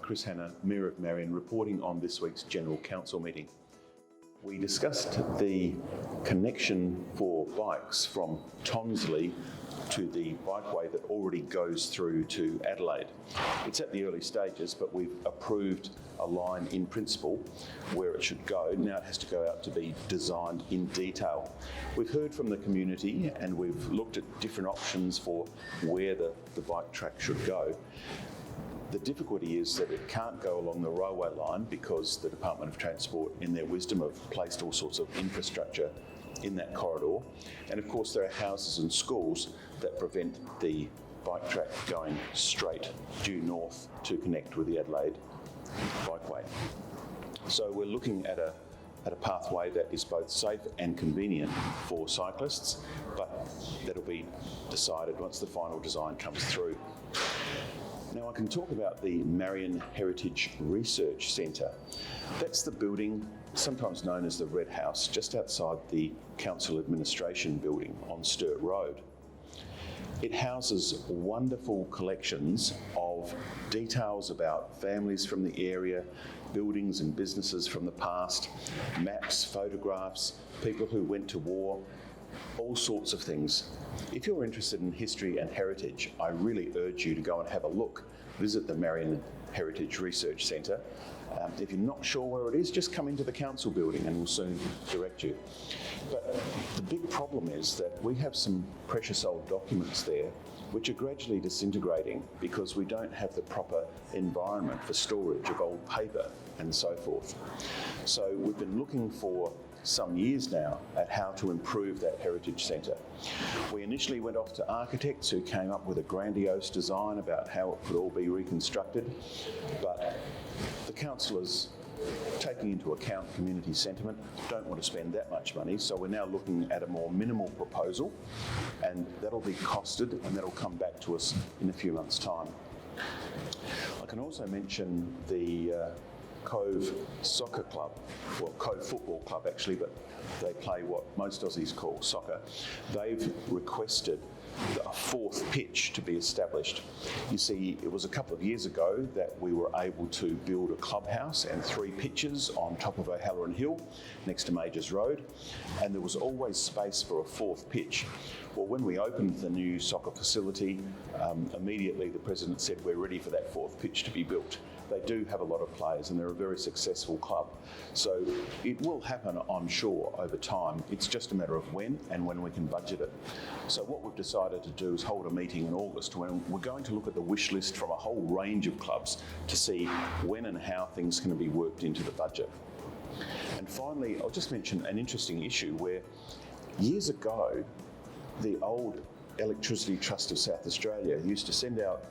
Chris Hanna, Mayor of Marion, reporting on this week's General Council meeting. We discussed the connection for bikes from Tonsley to the bikeway that already goes through to Adelaide. It's at the early stages, but we've approved a line in principle where it should go. Now it has to go out to be designed in detail. We've heard from the community and we've looked at different options for where the bike track should go. The difficulty is that it can't go along the railway line because the Department of Transport, in their wisdom, have placed all sorts of infrastructure in that corridor. And of course there are houses and schools that prevent the bike track going straight due north to connect with the Adelaide bikeway. So we're looking at a pathway that is both safe and convenient for cyclists, but that'll be decided once the final design comes through. Now I can talk about the Marion Heritage Research Centre. That's the building, sometimes known as the Red House, just outside the Council Administration building on Sturt Road. It houses wonderful collections of details about families from the area, buildings and businesses from the past, maps, photographs, people who went to war, all sorts of things. If you're interested in history and heritage, I really urge you to go and have a look. Visit the Marion Heritage Research Centre. If you're not sure where it is, just come into the council building and we'll soon direct you. But the big problem is that we have some precious old documents there which are gradually disintegrating because we don't have the proper environment for storage of old paper and so forth. So we've been looking for some years now at how to improve that heritage centre. We initially went off to architects who came up with a grandiose design about how it could all be reconstructed, but the councillors, taking into account community sentiment, don't want to spend that much money, so we're now looking at a more minimal proposal, and that'll be costed and that'll come back to us in a few months' time. I can also mention the Cove Soccer Club, well, Cove Football Club actually, but they play what most Aussies call soccer. They've requested a fourth pitch to be established. You see, it was a couple of years ago that we were able to build a clubhouse and 3 pitches on top of O'Halloran Hill next to Majors Road, and there was always space for a fourth pitch. Well, when we opened the new soccer facility, immediately the President said we're ready for that fourth pitch to be built. They do have a lot of players and they're a very successful club. So it will happen, I'm sure, over time. It's just a matter of when and when we can budget it. So what we've decided to do is hold a meeting in August when we're going to look at the wish list from a whole range of clubs to see when and how things can be worked into the budget. And finally, I'll just mention an interesting issue where years ago, the old Electricity Trust of South Australia used to send out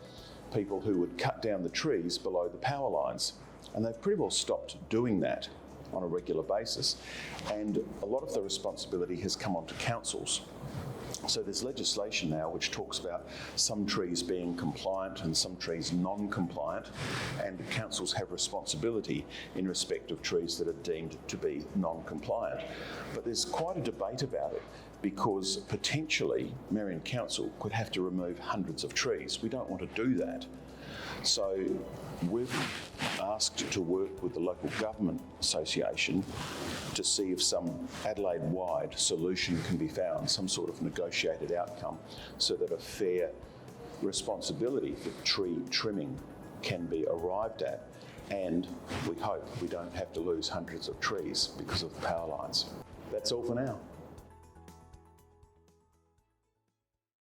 people who would cut down the trees below the power lines, and they've pretty well stopped doing that on a regular basis, and a lot of the responsibility has come onto councils. So there's legislation now which talks about some trees being compliant and some trees non-compliant, and councils have responsibility in respect of trees that are deemed to be non-compliant. But there's quite a debate about it because potentially Marion Council could have to remove hundreds of trees. We don't want to do that. So we've asked to work with the Local Government Association to see if some Adelaide-wide solution can be found, some sort of negotiated outcome, so that a fair responsibility for tree trimming can be arrived at, and we hope we don't have to lose hundreds of trees because of the power lines. That's all for now.